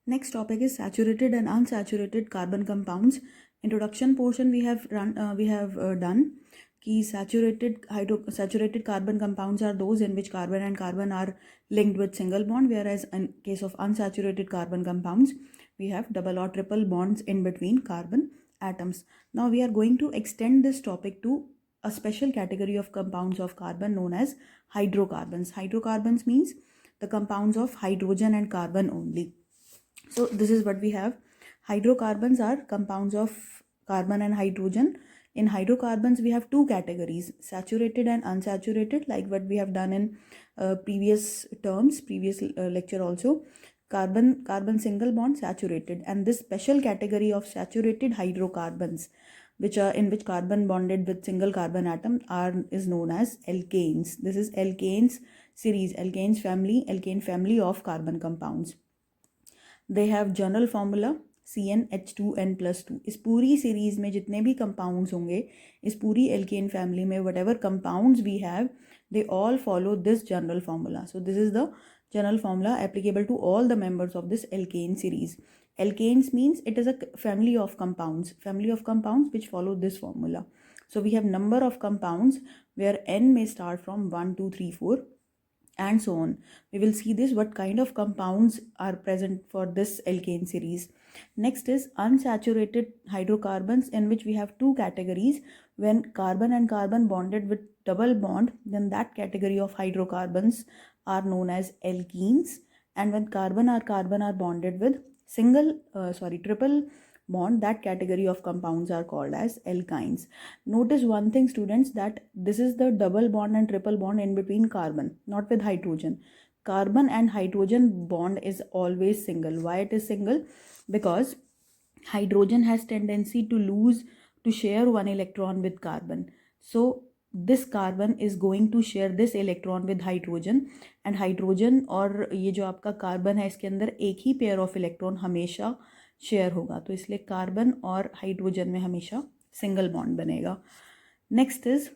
Next topic is saturated and unsaturated carbon compounds. Introduction portion we have done. Key saturated carbon compounds are those in which carbon and carbon are linked with single bond, whereas in case of unsaturated carbon compounds we have double or triple bonds in between carbon atoms. Now we are going to extend this topic to a special category of compounds of carbon known as hydrocarbons. Hydrocarbons means the compounds of hydrogen and carbon only. So this is what we have. Hydrocarbons are compounds of carbon and hydrogen. In hydrocarbons we have two categories, saturated and unsaturated, like what we have done in previous lecture also. Carbon single bond saturated, and this special category of saturated hydrocarbons which are in which carbon bonded with single carbon atom is known as alkanes. This is alkanes series, alkane family of carbon compounds. They have general formula CnH2n+2. इस पूरी series में जितने भी compounds होंगे, इस पूरी alkane family में whatever compounds we have, they all follow this general formula. So this is the general formula applicable to all the members of this alkane series. Alkanes means it is a family of compounds which follow this formula. So we have number of compounds where n may start from 1 2 3 4 and so on. We will see this, what kind of compounds are present for this alkane series. Next is unsaturated hydrocarbons, in which we have two categories. When carbon and carbon bonded with double bond, then that category of hydrocarbons are known as alkenes, and when carbon are bonded with triple bond, that category of compounds are called as alkynes. Notice one thing, students, that this is the double bond and triple bond in between carbon, not with hydrogen. Carbon and hydrogen bond is always single. Why it is single? Because hydrogen has tendency to share one electron with carbon. So this carbon is going to share this electron with hydrogen, and hydrogen और ये जो आपका carbon है इसके अंदर एक ही pair of electron हमेशा share होगा, तो इसलिए कार्बन और हाइड्रोजन में हमेशा सिंगल बॉन्ड बनेगा. Next is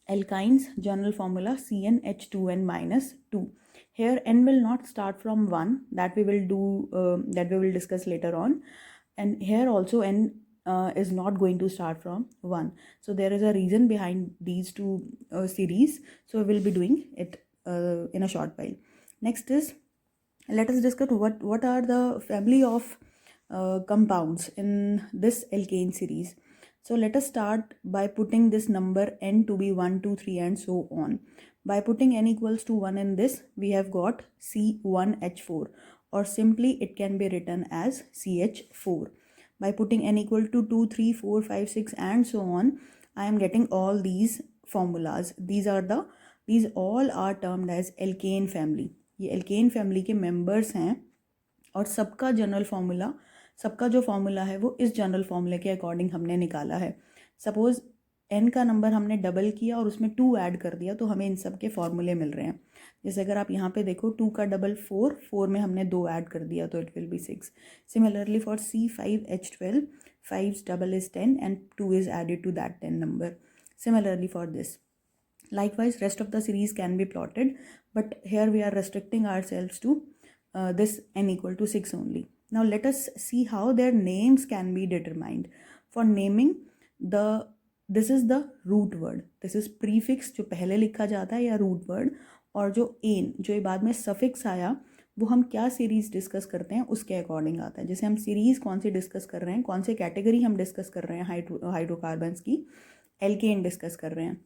alkynes, general formula CnH2n-2. Here n will not start from 1, that we will discuss later on, and here also n is not going to start from 1. So there is a reason behind these two series, so we will be doing it in a short while. Next is, let us discuss what are the family of compounds in this alkane series. So let us start by putting this number n to be 1 2 3 and so on. By putting n equals to 1 in this, we have got C1H4, or simply it can be written as CH4. By putting n equal to 2 3 4 5 6 and so on, I am getting all these formulas. These all are termed as alkane family. ये alkane family के members हैं, और सबका general formula, सबका जो formula है वो इस जनरल फार्मूले के अकॉर्डिंग हमने निकाला है. सपोज n का नंबर हमने डबल किया और उसमें 2 ऐड कर दिया, तो हमें इन सब के फार्मूले मिल रहे हैं. जैसे अगर आप यहाँ पे देखो, 2 का डबल 4 में हमने 2 ऐड कर दिया तो it will be 6. Similarly for C5H12, 5's double is 10 and 2 is added to that 10 number. Similarly for this. Likewise, rest of the series can be plotted, but here we are restricting ourselves to this n equal to 6 only. Now let us see how their names can be determined. For naming, this is the root word. This is prefix जो पहले लिखा जाता है, या root word, और जो N जो ये बाद में suffix आया, वो हम क्या सीरीज़ डिस्कस करते हैं उसके अकॉर्डिंग आता है. जैसे हम सीरीज़ कौन सी डिस्कस कर रहे हैं, कौन से कैटेगरी हम डिस्कस कर रहे हैं हाइड्रोकार्बन्स की, एल्केन डिस्कस कर रहे हैं,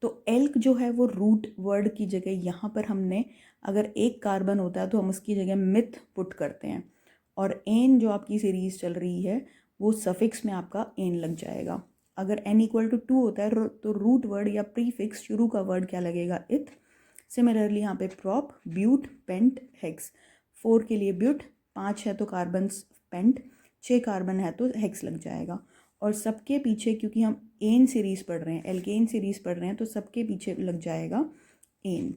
तो एल्क जो है वो रूट वर्ड की जगह यहाँ पर हमने, अगर एक कार्बन होता है तो हम उसकी जगह मिथ पुट करते हैं, और एन जो आपकी सीरीज़ चल रही है वो सफिक्स में आपका एन लग जाएगा. अगर n इक्वल टू 2 होता है तो रूट वर्ड या प्रीफिक्स शुरू का वर्ड क्या लगेगा, इथ. सिमिलरली यहाँ पे प्रॉप, ब्यूट, पेंट, हेक्स. 4 के लिए ब्यूट, 5 है तो कार्बन पेंट, 6 कार्बन है तो हेक्स लग जाएगा. और सबके पीछे, क्योंकि हम एन सीरीज़ पढ़ रहे हैं, एल्केन सीरीज़ पढ़ रहे हैं, तो सबके पीछे लग जाएगा एन.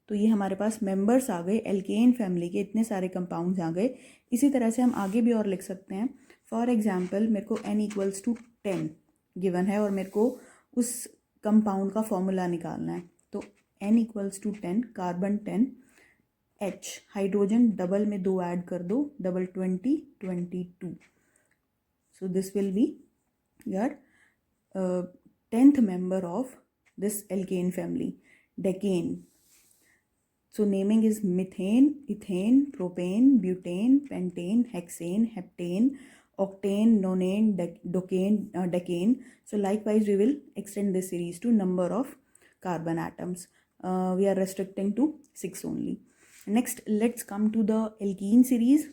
तो ये हमारे पास मेंबर्स आ गए एल्केन फैमिली के, इतने सारे कंपाउंड्स आ गए. इसी तरह से हम आगे भी और लिख सकते हैं. फॉर एग्जांपल, मेरे को n इक्वल्स टू 10 गिवन है और मेरे को उस कंपाउंड का फॉर्मूला निकालना है. तो n equals to 10, carbon 10, H hydrogen double में 2 ऐड कर दो, double 20 22. So this will be your 10th member of this alkane family, decane. So naming is methane, ethane, propane, butane, pentane, hexane, heptane, octane, nonane, decane. So likewise we will extend this series to number of carbon atoms. We are restricting to 6 only. Next, let's come to the alkene series.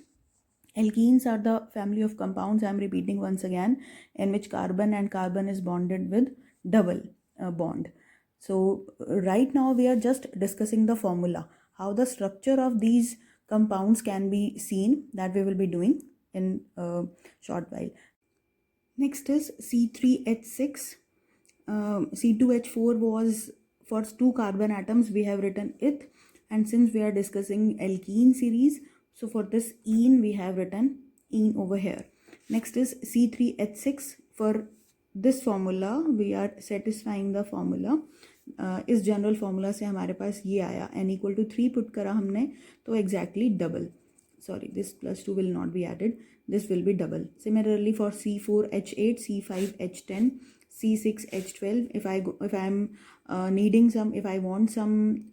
Alkenes are the family of compounds, I am repeating once again, in which carbon and carbon is bonded with double bond. So right now we are just discussing the formula, how the structure of these compounds can be seen, that we will be doing in a short while. Next is C3H6. C2H4 was for 2 carbon atoms, we have written it, and since we are discussing alkene series, so for this ene we have written ene over here. Next is C3H6. For this formula we are satisfying the formula. इस general formula से हमारे पास ये आया, n equal to 3 put करा हमने तो exactly double. Sorry, this plus 2 will not be added, this will be double. Similarly for C4H8, C5H10, C6H12, if I am needing some, if I want some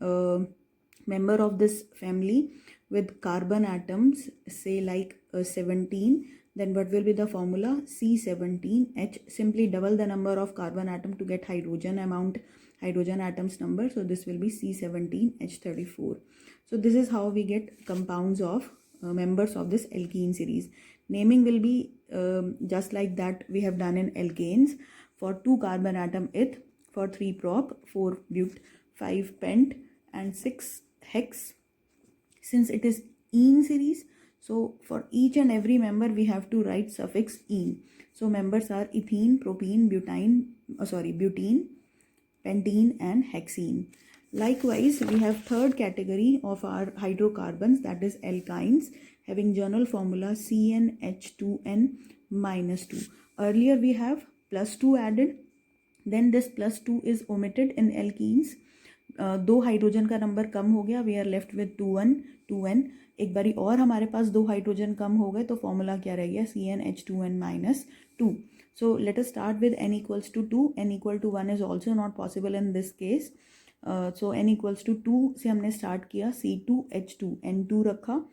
member of this family with carbon atoms, say like 17, then what will be the formula? C17H. Simply double the number of carbon atom to get hydrogen atoms number. So this will be C17H34. So this is how we get compounds of members of this alkene series. Naming will be just like that we have done in alkanes. For 2 carbon atom eth, for 3 prop, 4 but, 5 pent and 6 hex. Since it is ene series, so for each and every member we have to write suffix ene. So members are ethene, propene, butene, pentene and hexene. Likewise, we have third category of our hydrocarbons, that is alkynes, having general formula CnH2n minus 2. Earlier we have plus 2 added, then this plus 2 is omitted in alkenes. 2 hydrogen का number कम हो गया, we are left with 2n. एक बारी और हमारे पास 2 hydrogen कम हो गए तो फॉर्मूला क्या रह गया? CnH2n minus 2. So let us start with n equals to 2. n equal to 1 is also not possible in this case. So n equals to 2 से हमने स्टार्ट किया, C2H2, n2 रखा,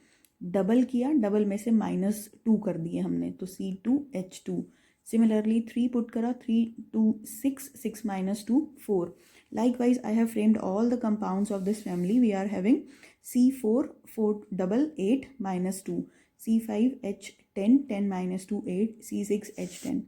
डबल किया, डबल में से माइनस 2 कर दिए हमने, तो C2H2. Similarly 3 put करा, 3 2 6, 6 minus 2 4. Likewise I have framed all the compounds of this family. We are having C4 4 double 8 minus 2, C5H10 10 minus 2 8, C6H10.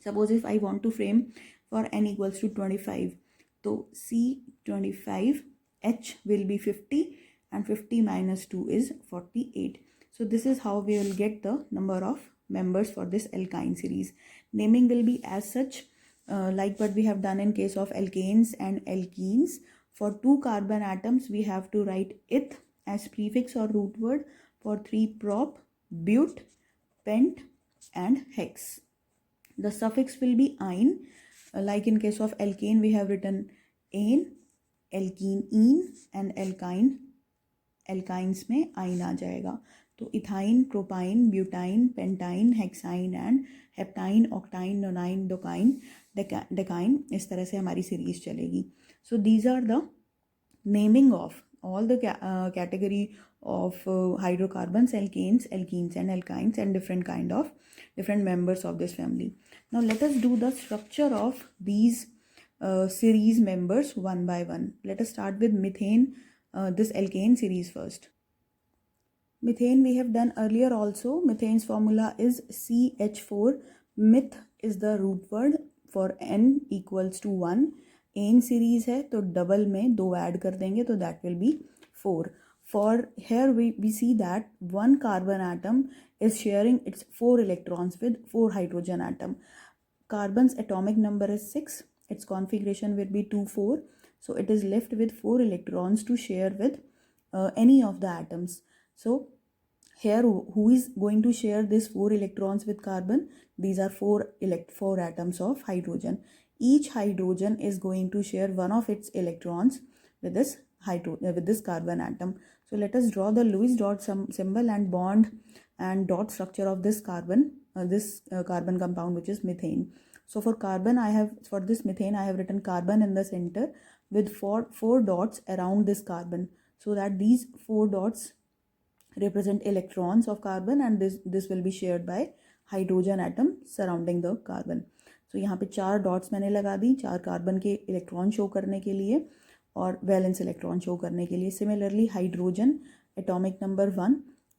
Suppose if I want to frame for n equals to 25, so C25H will be 50 and 50 minus 2 is 48. So this is how we will get the number of members for this alkyne series. Naming will be as such, like what we have done in case of alkanes and alkenes. For 2 carbon atoms we have to write eth as prefix or root word. For 3 prop, but, pent and hex. The suffix will be ine. Like in case of alkane we have written ane, alkene and alkynes में ine आ जाएगा. तो ethyne, propyne, butyne, pentyne, hexyne and heptyne, octyne, nonyne, decyne, इस तरह से हमारी series चलेगी. So these are the naming of all the category of hydrocarbons, alkanes, alkenes and alkynes, and different members of this family. Now let us do the structure of these series members one by one. Let us start with methane, this alkane series first. Methane we have done earlier also. Methane's formula is CH4. Meth is the root word. For n equals to 1, n series है तो double में 2 add कर देंगे तो that will be 4. For here we see that 1 carbon atom is sharing its 4 electrons with 4 hydrogen atom. Carbon's atomic number is 6, its configuration will be 2 4. So it is left with 4 electrons to share with any of the atoms. So here who is going to share this 4 electrons with carbon? These are 4 atoms of hydrogen. Each hydrogen is going to share one of its electrons with this carbon atom. So let us draw the Lewis dot symbol and bond and dot structure of this carbon compound, which is methane. So for this methane, I have written carbon in the center with four dots around this carbon, so that these 4 dots represent electrons of carbon, and this will be shared by hydrogen atom surrounding the carbon. So यहाँ पे 4 dots मैंने लगा दी, 4 carbon के electron show करने के लिए और valence electron show करने के लिए. सिमिलरली हाइड्रोजन एटॉमिक नंबर 1,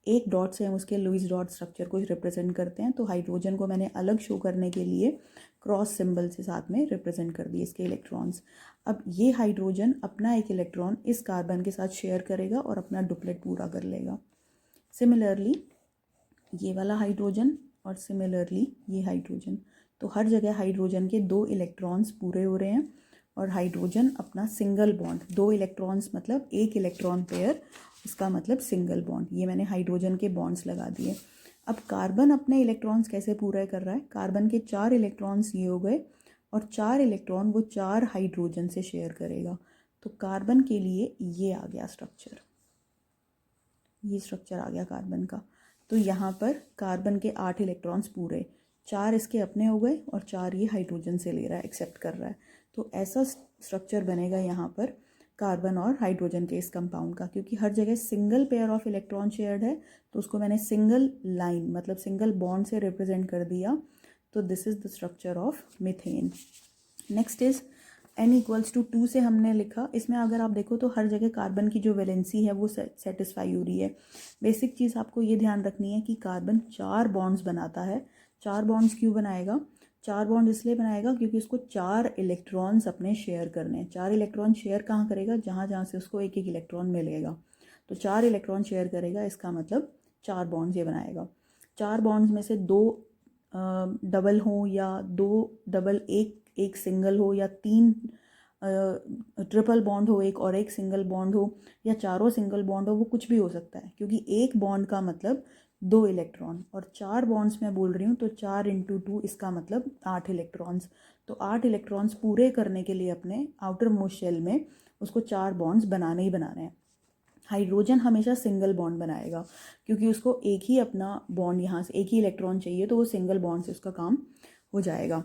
एक डॉट से हम उसके लुईस डॉट स्ट्रक्चर को रिप्रेजेंट करते हैं. तो हाइड्रोजन को मैंने अलग शो करने के लिए क्रॉस सिंबल से साथ में रिप्रेजेंट कर दिए इसके इलेक्ट्रॉन्स. अब ये हाइड्रोजन अपना एक इलेक्ट्रॉन इस कार्बन के साथ शेयर करेगा और अपना डुप्लेट पूरा कर लेगा. सिमिलरली ये वाला हाइड्रोजन और सिमिलरली ये हाइड्रोजन, तो हर जगह हाइड्रोजन के 2 इलेक्ट्रॉन्स पूरे हो रहे हैं और हाइड्रोजन अपना सिंगल बॉन्ड, 2 इलेक्ट्रॉन्स मतलब एक इलेक्ट्रॉन पेयर, इसका मतलब सिंगल बॉन्ड. ये मैंने हाइड्रोजन के बॉन्ड्स लगा दिए. अब कार्बन अपने इलेक्ट्रॉन्स कैसे पूरे कर रहा है? कार्बन के 4 इलेक्ट्रॉन्स ये हो गए और 4 इलेक्ट्रॉन वो 4 हाइड्रोजन से शेयर करेगा. तो कार्बन के लिए ये आ गया स्ट्रक्चर, ये स्ट्रक्चर आ गया कार्बन का. तो यहाँ पर कार्बन के 8 इलेक्ट्रॉन्स पूरे, 4 इसके अपने हो गए और 4 ये हाइड्रोजन से ले रहा है, एक्सेप्ट कर रहा है. तो ऐसा स्ट्रक्चर बनेगा यहाँ पर कार्बन और हाइड्रोजन के इस कंपाउंड का. क्योंकि हर जगह single pair of electron shared है, तो उसको मैंने सिंगल लाइन मतलब सिंगल बॉन्ड से रिप्रेजेंट कर दिया. तो this is the structure of methane. Next is N=2 से हमने लिखा. इसमें अगर आप देखो तो हर जगह कार्बन की जो वैलेंसी है वो सेटिस्फाई हो रही है. बेसिक चीज़ आपको ये ध्यान रखनी है कि कार्बन 4 बॉन्ड्स बनाता है. 4 बॉन्ड्स क्यों बनाएगा? 4 बॉन्ड इसलिए बनाएगा क्योंकि उसको 4 इलेक्ट्रॉन्स अपने शेयर करने हैं. 4 इलेक्ट्रॉन शेयर कहाँ करेगा? जहाँ जहाँ से उसको एक एक इलेक्ट्रॉन मिलेगा. तो 4 इलेक्ट्रॉन शेयर करेगा, इसका मतलब 4 बॉन्ड्स ये बनाएगा. 4 बॉन्ड्स में से 2 डबल हो या 2 डबल एक सिंगल हो या 3 ट्रिपल बॉन्ड हो एक और एक सिंगल बॉन्ड हो या चारों सिंगल बॉन्ड हो, वो कुछ भी हो सकता है. क्योंकि एक बॉन्ड का मतलब 2 इलेक्ट्रॉन और 4 बॉन्ड्स मैं बोल रही हूँ, तो 4 × 2 इसका मतलब 8 इलेक्ट्रॉन्स. तो 8 इलेक्ट्रॉन्स पूरे करने के लिए अपने आउटर मोस्ट शेल में उसको 4 बॉन्ड्स बनाने ही बनाने हैं. हाइड्रोजन हमेशा सिंगल बॉन्ड बनाएगा क्योंकि उसको एक ही अपना बॉन्ड यहाँ से एक ही इलेक्ट्रॉन चाहिए, तो वो सिंगल बॉन्ड से उसका काम हो जाएगा.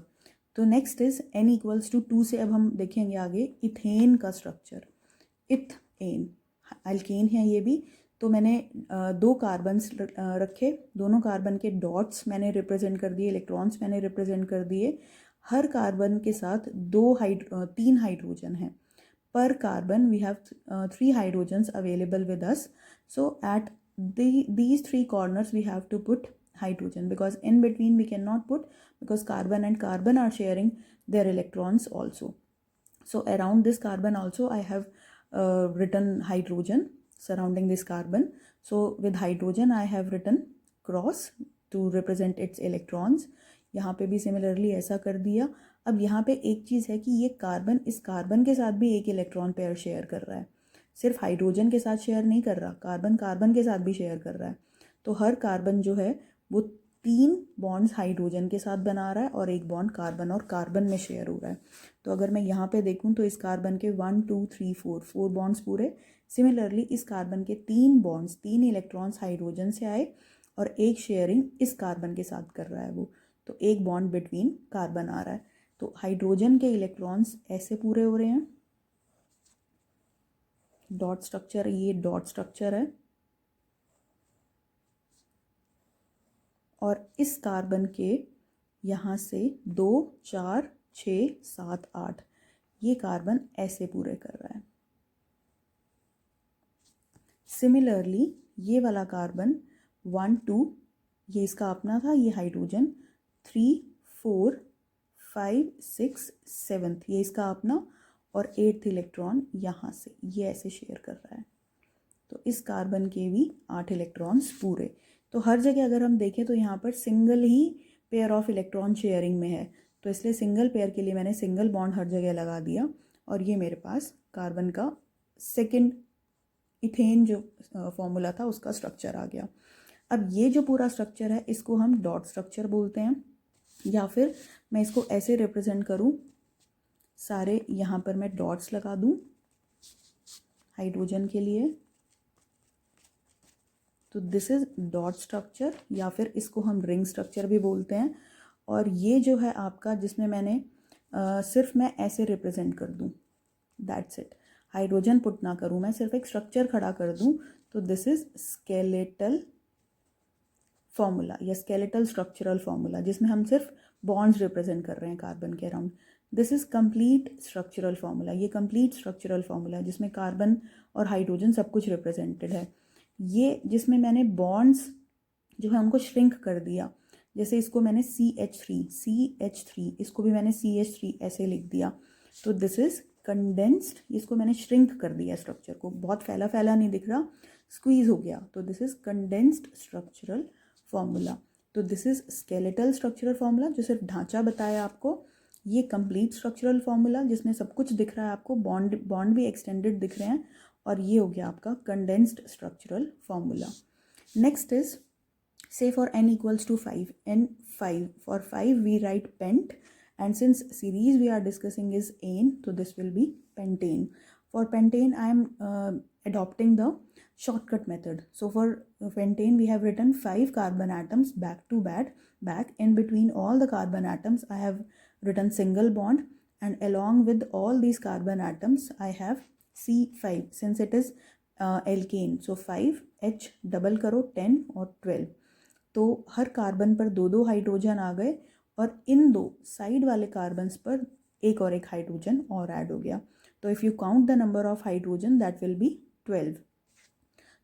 तो नेक्स्ट इज N=2 से अब हम देखेंगे आगे इथेन का स्ट्रक्चर. इथेन अल्केन है ये भी. तो मैंने 2 कार्बन्स रखे, दोनों कार्बन के डॉट्स मैंने रिप्रेजेंट कर दिए, इलेक्ट्रॉन्स मैंने रिप्रेजेंट कर दिए. हर कार्बन के साथ 3 हाइड्रोजन हैं. Per carbon we have 3 hydrogens available with us. So at these 3 corners we have to put hydrogen, because in between we cannot put, because carbon and carbon are sharing their electrons also. So around this carbon also I have written hydrogen surrounding this carbon. So with hydrogen I have written cross to represent its electrons. यहाँ पे भी similarly ऐसा कर दिया. अब यहाँ पे एक चीज़ है कि ये कार्बन इस कार्बन के साथ भी एक इलेक्ट्रॉन पेयर शेयर कर रहा है, सिर्फ हाइड्रोजन के साथ शेयर नहीं कर रहा, कार्बन कार्बन के साथ भी शेयर कर रहा है. तो हर कार्बन जो है वो 3 बॉन्ड्स हाइड्रोजन के साथ बना रहा है और एक बॉन्ड कार्बन और कार्बन में शेयर हो रहा है. तो अगर मैं यहाँ पे देखूँ तो इस कार्बन के 1 2 3 4 बॉन्ड्स पूरे. सिमिलरली इस कार्बन के 3 बॉन्ड्स 3 इलेक्ट्रॉन्स हाइड्रोजन से आए और एक शेयरिंग इस कार्बन के साथ कर रहा है वो, तो एक बॉन्ड बिटवीन कार्बन आ रहा है. तो हाइड्रोजन के इलेक्ट्रॉन्स ऐसे पूरे हो रहे हैं. डॉट स्ट्रक्चर, ये डॉट स्ट्रक्चर है. और इस कार्बन के यहाँ से 2 4 6 7 8 ये कार्बन ऐसे पूरे कर रहा है. सिमिलरली ये वाला कार्बन 1 2 ये इसका अपना था, ये हाइड्रोजन 3 4 5 6 7 ये इसका अपना और 8th इलेक्ट्रॉन यहाँ से ये ऐसे शेयर कर रहा है. तो इस कार्बन के भी 8 इलेक्ट्रॉन्स पूरे. तो हर जगह अगर हम देखें तो यहाँ पर single he pair of electron sharing में है, तो इसलिए सिंगल पेयर के लिए मैंने सिंगल बॉन्ड हर जगह लगा दिया. और ये मेरे पास कार्बन का सेकेंड इथेन जो फॉर्मूला था उसका स्ट्रक्चर आ गया. अब ये जो पूरा स्ट्रक्चर है इसको हम डॉट स्ट्रक्चर बोलते हैं, या फिर मैं इसको ऐसे रिप्रेजेंट करूं, सारे यहाँ पर मैं डॉट्स लगा दूं हाइड्रोजन के लिए. तो दिस इज डॉट स्ट्रक्चर या फिर इसको हम रिंग स्ट्रक्चर भी बोलते हैं। और ये जो है आपका जिसमें मैंने सिर्फ मैं ऐसे रिप्रेजेंट कर दूँ, दैट्स इट, हाइड्रोजन पुट ना करूँ मैं, सिर्फ एक स्ट्रक्चर खड़ा कर दूँ, तो दिस इज स्केलेटल फॉर्मूला या स्केलेटल स्ट्रक्चरल फॉर्मूला, जिसमें हम सिर्फ बॉन्ड्स रिप्रेजेंट कर रहे हैं कार्बन के around. This is complete structural formula, ये कंप्लीट स्ट्रक्चरल फॉर्मूला है जिसमें कार्बन और हाइड्रोजन सब कुछ रिप्रेजेंटेड है। ये जिसमें मैंने बॉन्ड्स जो है उनको श्रिंक कर दिया, जैसे इसको मैंने CH3 इसको भी मैंने CH3 ऐसे लिख दिया, तो दिस इज कंडेंस्ड, इसको मैंने श्रिंक कर दिया, स्ट्रक्चर को बहुत फैला फैला नहीं दिख रहा, स्क्वीज हो गया, तो this is condensed structural formula. तो this is skeletal structural formula जो सिर्फ ढांचा बताया आपको, ये कंप्लीट स्ट्रक्चरल फॉर्मूला जिसमें सब कुछ दिख रहा है आपको, बॉन्ड भी एक्सटेंडेड दिख रहे हैं, और ये हो गया आपका condensed structural formula. Next is say for n equals to 5, n5, for 5 we write pent, and since series we are discussing is ane, so this will be pentane. For pentane I am adopting the shortcut method. So for pentane we have written 5 carbon atoms back to back. In between all the carbon atoms I have written single bond, and along with all these carbon atoms I have C5 since it is alkane, so 5 H double करो 10 और 12, तो हर carbon पर 2 hydrogen आ गए, और इन 2 side वाले carbons पर एक और एक हाइड्रोजन और ऐड हो गया, तो if you count the number of hydrogen that will B 12.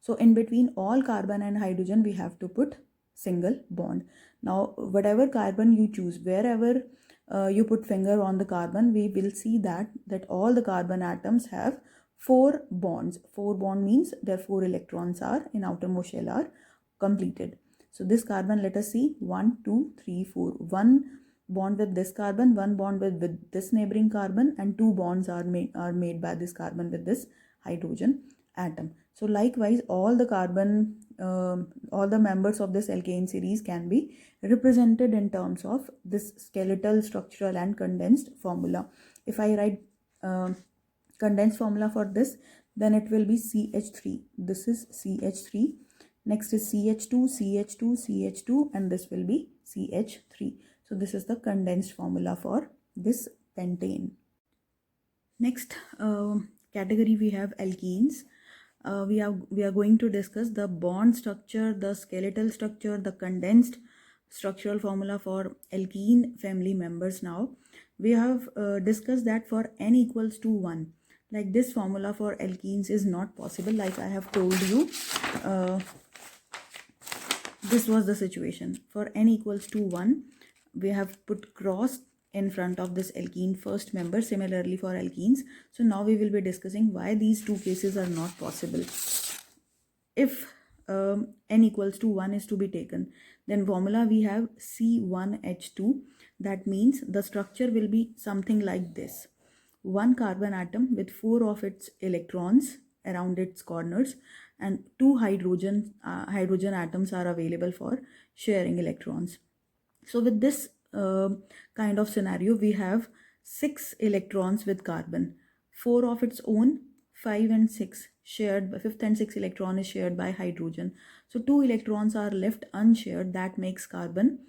So in between all carbon and hydrogen we have to put single bond. Now whatever carbon you choose, wherever you put finger on the carbon, we will see that all the carbon atoms have 4 bonds. 4 bond means their 4 electrons are in outermost shell are completed. So this carbon, let us see, 1 2 3 4, 1 bond with this carbon, 1 bond with this neighboring carbon, and 2 bonds are made by this carbon with this hydrogen atom. So likewise all the carbon all the members of this alkane series can be represented in terms of this skeletal, structural and condensed formula. If I write condensed formula for this, then it will be CH3. This is CH3. Next is CH2, CH2, CH2, and this will be CH3. So this is the condensed formula for this pentane. Next category we have alkenes. We are going to discuss the bond structure, the skeletal structure, the condensed structural formula for alkene family members. Now we have discussed that for n equals to 1, like this formula for alkenes is not possible. Like I have told you, this was the situation. For n equals to 1, we have put cross in front of this alkene first member, similarly for alkenes. So now we will be discussing why these two cases are not possible. If n equals to 1 is to be taken, then formula we have C1H2. That means the structure will be something like this: 1 carbon atom with 4 of its electrons around its corners, and 2 hydrogen atoms are available for sharing electrons. So with this kind of scenario, we have 6 electrons with carbon, 4 of its own, 5 and 6 shared, 5th and 6th electron is shared by hydrogen. So 2 electrons are left unshared. That makes carbon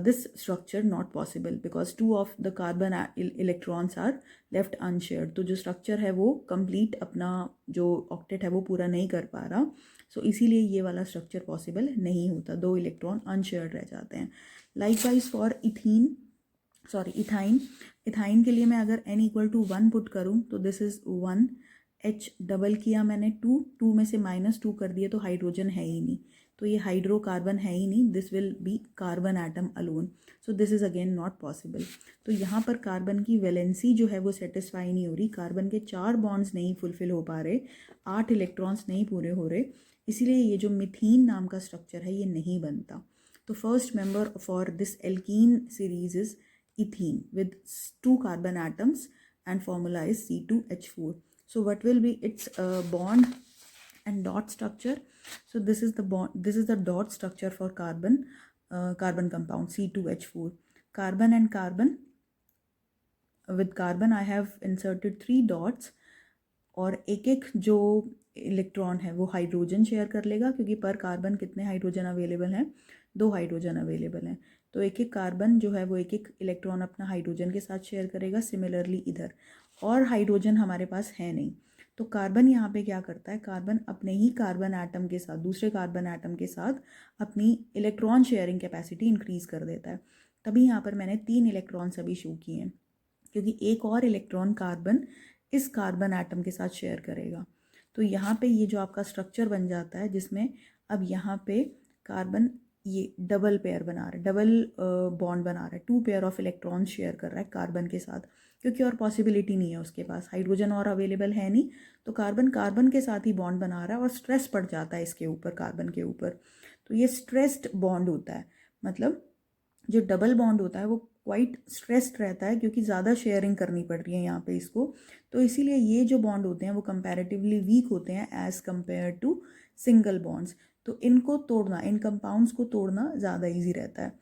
this structure not possible, because 2 of the carbon electrons are left unshared. तो जो structure है वो complete अपना जो octet है वो पूरा नहीं कर पा रहा, so इसीलिए ये वाला structure possible नहीं होता, 2 electron unshared रह जाते हैं. Likewise for इथाइन के लिए मैं अगर n equal to 1 पुट करूँ तो this is 1, H डबल किया मैंने 2 में से -2 कर दिया, तो हाइड्रोजन है ही नहीं, तो ये हाइड्रोकार्बन है ही नहीं, this will B carbon atom alone. So this is again not possible. तो यहाँ पर कार्बन की वैलेंसी जो है वो सेटिस्फाई नहीं हो रही, कार्बन के 4 बॉन्ड्स नहीं फुलफिल हो पा रहे, 8 इलेक्ट्रॉन्स नहीं पूरे हो रहे, इसीलिए ये जो मिथीन नाम का स्ट्रक्चर है ये नहीं बनता. तो first member for this alkene series is ethene with 2 carbon atoms, and formula is C2H4. So what will be its bond and dot structure? So this is the bond, this is the dot structure for carbon compound C2H4. Carbon and carbon, with carbon I have inserted 3 dots, और एक एक जो electron है वो hydrogen share कर लेगा, क्योंकि पर कार्बन कितने हाइड्रोजन अवेलेबल हैं, 2 हाइड्रोजन अवेलेबल हैं। तो एक एक कार्बन जो है वो एक एक इलेक्ट्रॉन अपना हाइड्रोजन के साथ शेयर करेगा। सिमिलरली इधर और हाइड्रोजन हमारे पास है नहीं, तो कार्बन यहाँ पे क्या करता है, कार्बन अपने ही कार्बन एटम के साथ, दूसरे कार्बन एटम के साथ अपनी इलेक्ट्रॉन शेयरिंग कैपेसिटी इंक्रीज़ कर देता है। तभी यहाँ पर मैंने 3 इलेक्ट्रॉन्स अभी शो किए हैं, क्योंकि एक और इलेक्ट्रॉन कार्बन इस कार्बन एटम के साथ शेयर करेगा। तो यहाँ पे ये जो आपका स्ट्रक्चर बन जाता है, जिसमें अब यहाँ पे कार्बन ये डबल पेयर बना रहा है, डबल बॉन्ड बना रहा है, 2 पेयर ऑफ इलेक्ट्रॉन शेयर कर रहा है कार्बन के साथ, क्योंकि और पॉसिबिलिटी नहीं है उसके पास, हाइड्रोजन और अवेलेबल है नहीं, तो कार्बन कार्बन के साथ ही बॉन्ड बना रहा है और स्ट्रेस पड़ जाता है इसके ऊपर, कार्बन के ऊपर। तो ये स्ट्रेस्ड बॉन्ड होता है, मतलब जो डबल बॉन्ड होता है वो क्वाइट स्ट्रेस्ड रहता है, क्योंकि ज़्यादा शेयरिंग करनी पड़ रही है यहाँ पे इसको। तो इसीलिए ये जो बॉन्ड होते हैं वो कंपैरेटिवली वीक होते हैं as compare to single bonds. तो इनको तोड़ना, इन कंपाउंड्स को तोड़ना ज़्यादा ईजी रहता है।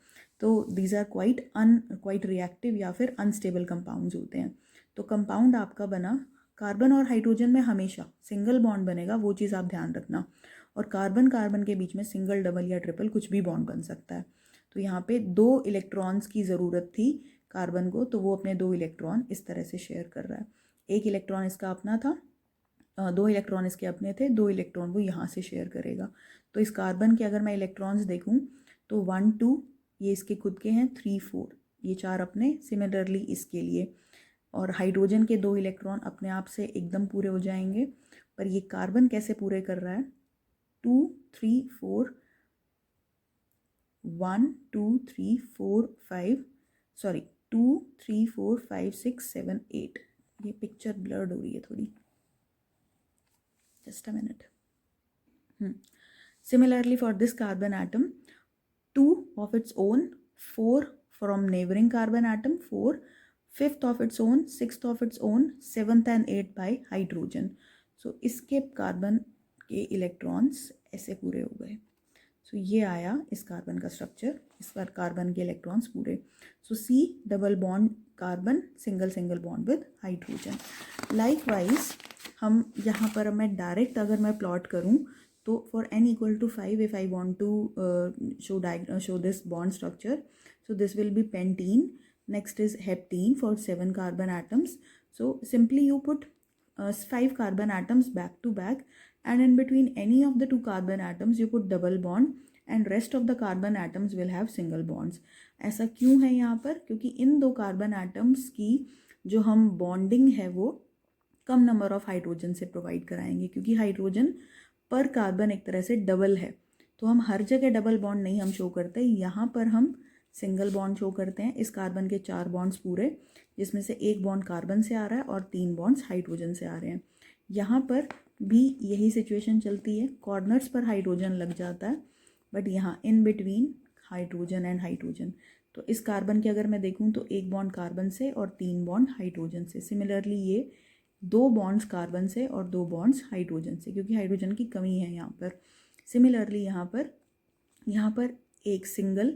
तो दीज आर क्वाइट रिएक्टिव या फिर अनस्टेबल कंपाउंड्स होते हैं। तो कंपाउंड आपका बना, कार्बन और हाइड्रोजन में हमेशा सिंगल बॉन्ड बनेगा, वो चीज़ आप ध्यान रखना। और कार्बन कार्बन के बीच में सिंगल, डबल या ट्रिपल कुछ भी बॉन्ड बन सकता है। तो यहाँ पे 2 इलेक्ट्रॉन्स की ज़रूरत थी कार्बन को, तो वो अपने 2 इलेक्ट्रॉन इस तरह से शेयर कर रहा है। एक इलेक्ट्रॉन इसका अपना था, 2 इलेक्ट्रॉन इसके अपने थे, 2 इलेक्ट्रॉन वो यहाँ से शेयर करेगा। तो इस कार्बन के अगर मैं इलेक्ट्रॉन्स देखूँ तो 1 2 ये इसके खुद के हैं, 3 4 ये 4 अपने, सिमिलरली इसके लिए। और हाइड्रोजन के 2 इलेक्ट्रॉन अपने आप से एकदम पूरे हो जाएंगे, पर ये कार्बन कैसे पूरे कर रहा है, 2 3 4 1 2 3 4 5 सॉरी 2 3 4 5 6 7 8। ये पिक्चर ब्लर्ड हो रही है थोड़ी, just a minute. Similarly for this carbon atom, 2 of its own, 4 from neighboring carbon atom, 4, 5th of its own, 6th of its own, 7th and 8th by hydrogen. So इसके carbon के electrons ऐसे पूरे हो गए। सो ये आया इस carbon का स्ट्रक्चर, इस पर कार्बन के इलेक्ट्रॉन्स पूरे। सो C double bond carbon, single single bond with hydrogen. Likewise हम यहाँ पर मैं डायरेक्ट अगर मैं प्लॉट करूँ तो for n equal to 5 if I want to show this bond structure, so this will be pentene, next is heptene for 7 carbon atoms. So simply you put 5 carbon atoms back to back and in between any of the 2 carbon atoms you put double bond and rest of the carbon atoms will have single bonds. ऐसा क्यों है यहाँ पर, क्योंकि इन 2 carbon atoms की जो हम bonding है वो कम नंबर ऑफ हाइड्रोजन से प्रोवाइड कराएंगे, क्योंकि हाइड्रोजन पर कार्बन एक तरह से डबल है। तो हम हर जगह डबल बॉन्ड नहीं हम शो करते, यहाँ पर हम सिंगल बॉन्ड शो करते हैं। इस कार्बन के 4 बॉन्ड्स पूरे, जिसमें से 1 बॉन्ड कार्बन से आ रहा है और 3 बॉन्ड्स हाइड्रोजन से आ रहे हैं। यहाँ पर भी यही सिचुएशन चलती है, कॉर्नर्स पर हाइड्रोजन लग जाता है, बट यहाँ in between hydrogen and hydrogen. तो इस कार्बन के अगर मैं देखूँ तो 1 बॉन्ड कार्बन से और 3 बॉन्ड हाइड्रोजन से। सिमिलरली ये 2 बॉन्ड्स कार्बन से और 2 बॉन्ड्स हाइड्रोजन से, क्योंकि हाइड्रोजन की कमी है यहाँ पर। सिमिलरली यहाँ पर एक सिंगल,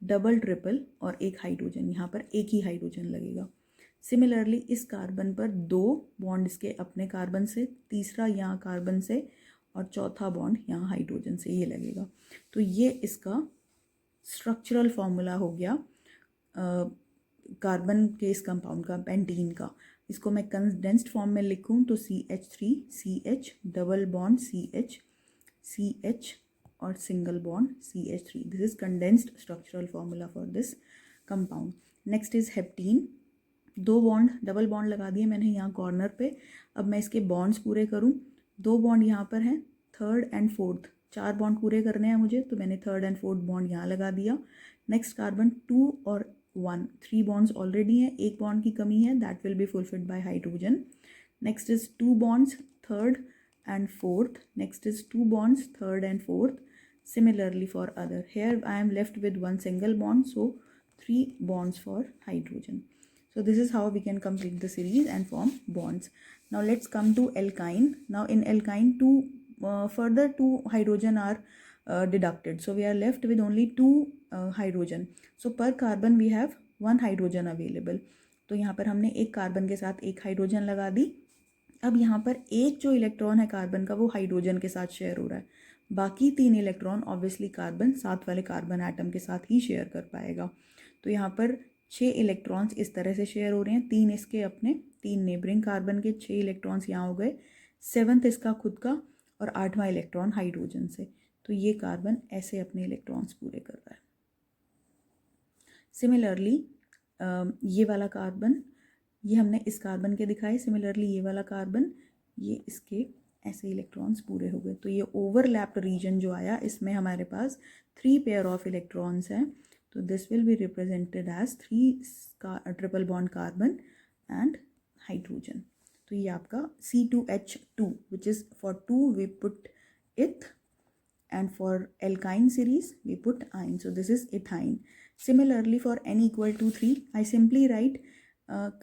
डबल, ट्रिपल और एक हाइड्रोजन, यहाँ पर एक ही हाइड्रोजन लगेगा। सिमिलरली इस कार्बन पर 2 बॉन्ड इसके अपने कार्बन से, तीसरा यहाँ कार्बन से और चौथा बॉन्ड यहाँ हाइड्रोजन से ये लगेगा। तो ये इसका स्ट्रक्चरल फॉर्मूला हो गया कार्बन के इस कंपाउंड का, पेंटीन का। इसको मैं कंडेंस्ड फॉर्म में लिखूँ तो CH3 CH double bond CH CH और single bond CH3। This is condensed structural formula for this compound. Next is heptene, 2 bond, double bond लगा दिए मैंने यहाँ कॉर्नर पे। अब मैं इसके बॉन्ड्स पूरे करूँ, 2 बॉन्ड यहाँ पर हैं, 3rd एंड 4th, 4 बॉन्ड पूरे करने हैं मुझे, तो मैंने 3rd एंड 4th बॉन्ड यहाँ लगा दिया। नेक्स्ट कार्बन 2 और 1, 3 बॉन्ड्स ऑलरेडी हैं, 1 बॉन्ड की कमी है, that will be fulfilled by hydrogen. Next is 2 bonds 3rd and 4th, next is 2 bonds 3rd and 4th. Similarly for other, here I am left with 1 single bond, so 3 bonds for hydrogen. So this is how we can complete the series and form bonds. Now let's come to alkyne. Now in alkyne, further 2 hydrogen are deducted, so we are left with only 2 hydrogen. So per carbon we have 1 hydrogen available. तो यहाँ पर हमने एक carbon के साथ एक hydrogen लगा दी, अब यहाँ पर एक जो इलेक्ट्रॉन है कार्बन का वो हाइड्रोजन के साथ शेयर हो रहा है, बाकी 3 इलेक्ट्रॉन ऑब्वियसली कार्बन साथ वाले कार्बन एटम के साथ ही शेयर कर पाएगा। तो यहाँ पर 6 इलेक्ट्रॉन्स इस तरह से शेयर हो रहे हैं, 3 इसके अपने, 3 नेबरिंग कार्बन के, 6 इलेक्ट्रॉन्स यहाँ हो गए, 7th इसका खुद का और 8वां इलेक्ट्रॉन हाइड्रोजन से। तो ये कार्बन ऐसे अपने इलेक्ट्रॉन्स पूरे कर रहा है। सिमिलरली ये वाला कार्बन, ये हमने इस कार्बन के दिखाए, सिमिलरली ये वाला कार्बन, ये इसके ऐसे इलेक्ट्रॉन्स पूरे हो गए। तो ये ओवरलैप्ड रीजन जो आया, इसमें हमारे पास 3 पेयर ऑफ इलेक्ट्रॉन्स हैं। तो this will be represented as 3 triple bond carbon and hydrogen. तो ये आपका C2H2 which is for 2 we put eth, and for alkyne series we put ine, so this is ethyne. Similarly for n equal to 3 I simply write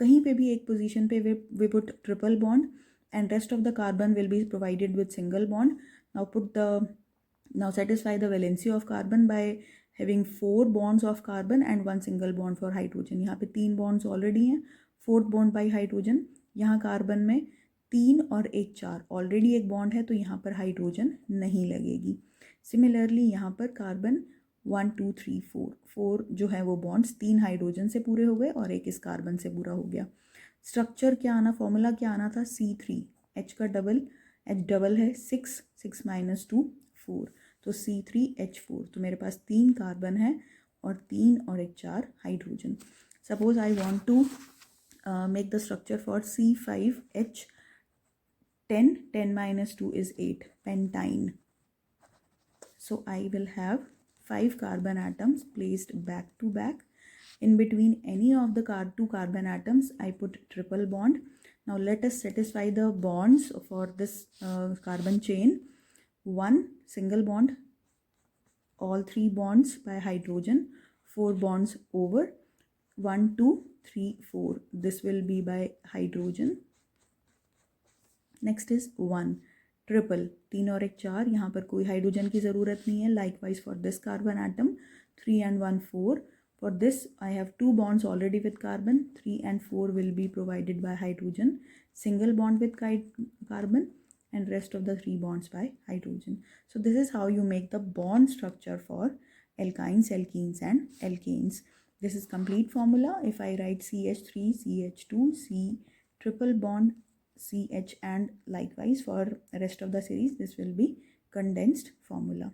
कहीं पे भी एक position पे we put triple bond and rest of the carbon will be provided with single bond. Now satisfy the valency of carbon by having 4 bonds of carbon and 1 single bond for hydrogen. यहाँ पे 3 bonds already हैं, 4th bond by hydrogen. यहाँ carbon में 3 और 1 4 already एक bond है, तो यहाँ पर हाइड्रोजन नहीं लगेगी। सिमिलरली यहाँ पर कार्बन 1 2 3 4 जो है वो बॉन्ड्स 3 हाइड्रोजन से पूरे हो गए और एक इस कार्बन से पूरा हो गया। स्ट्रक्चर क्या आना, फॉर्मूला क्या आना था, C3, H का डबल, H डबल है 6 6 - 2 4, तो C3H4। तो मेरे पास 3 कार्बन है और 3 और 1 4 hydrogen. Suppose I want to make the structure for C5H10, 10 - 2 is 8, pentyne. So I will have 5 carbon atoms placed back to back. In between any of the 2 carbon atoms I put triple bond. Now let us satisfy the bonds for this carbon chain. 1 single bond, all 3 bonds by hydrogen, 4 bonds over, 1 2 3 4, this will be by hydrogen. Next is 1 triple, 3 और 1 4, यहाँ पर कोई hydrogen की ज़रूरत नहीं है। Likewise for this carbon atom 3 and 1 4, for this I have 2 bonds already with carbon, 3 and 4 will be provided by hydrogen, single bond with carbon and rest of the 3 bonds by hydrogen. So this is how you make the bond structure for alkynes, alkenes and alkanes. This is complete formula. If I write CH3 CH2 C triple bond CH and likewise for rest of the series, this will be condensed formula.